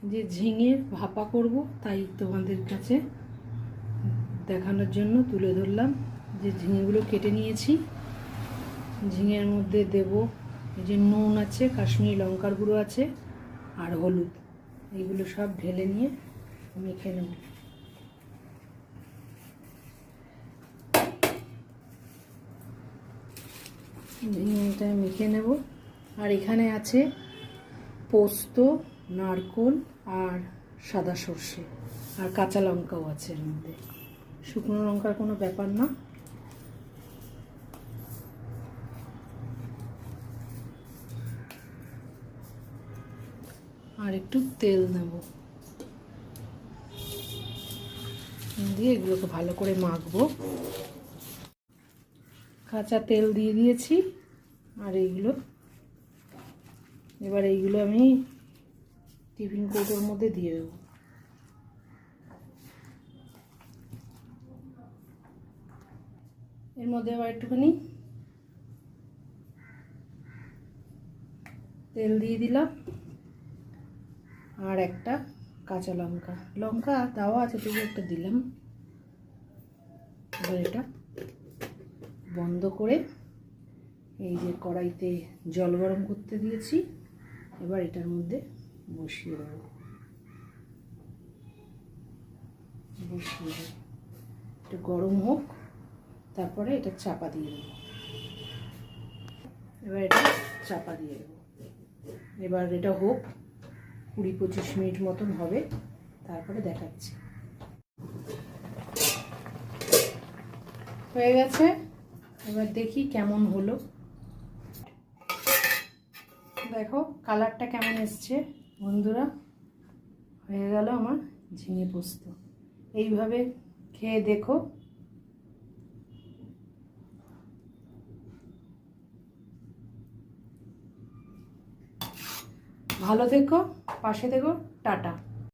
যে ঝিঙের ভাপা করব, তাই তোমাদের কাছে দেখানোর জন্য তুলে ধরলাম। যে ঝিঙেগুলো কেটে নিয়েছি, ঝিঙের মধ্যে দেব এই যে নুন আছে, কাশ্মীরি লঙ্কার গুঁড়ো আছে আর হলুদ, এইগুলো সব ঢেলে নিয়ে মেখে নেব। ঝিঙেটা মেখে নেব। আর এখানে আছে পোস্ত, নারকোল আর সাদা সর্ষে আর কাঁচা লঙ্কাও আছে এর মধ্যে। শুকনো লঙ্কার কোনো ব্যাপার না। আর একটু তেল নেব, দিয়ে এগুলোকে ভালো করে মাখবো। কাঁচা তেল দিয়ে দিয়েছি। আর এবার এইগুলো আমি টিফিন কৌটোর মধ্যে দিয়ে দেবো। এর মধ্যে আবার একটুখানি তেল দিয়ে দিলাম আর একটা কাঁচা লঙ্কা দেওয়া আছে, তবু একটা দিলাম। এবার এটা বন্ধ করে এই যে কড়াইতে জল গরম করতে দিয়েছি, এবার এটার মধ্যে বসিয়ে দেবো। এটা গরম হোক, তারপরে এটা চাপা দিয়ে দেবো। এবার এটা চাপা দিয়ে দেবো। এবার এটা হোক 20-25 মিনিট মতন হবে, তারপরে দেখাচ্ছি। হয়ে গেছে, এবার দেখি কেমন হলো। দেখো কালারটা কেমন এসছে বন্ধুরা। হয়ে গেল আমার ঝিঙে পোস্ত। এইভাবে খেয়ে দেখো। ভালো থেকো, পাশে থেকো, টাটা।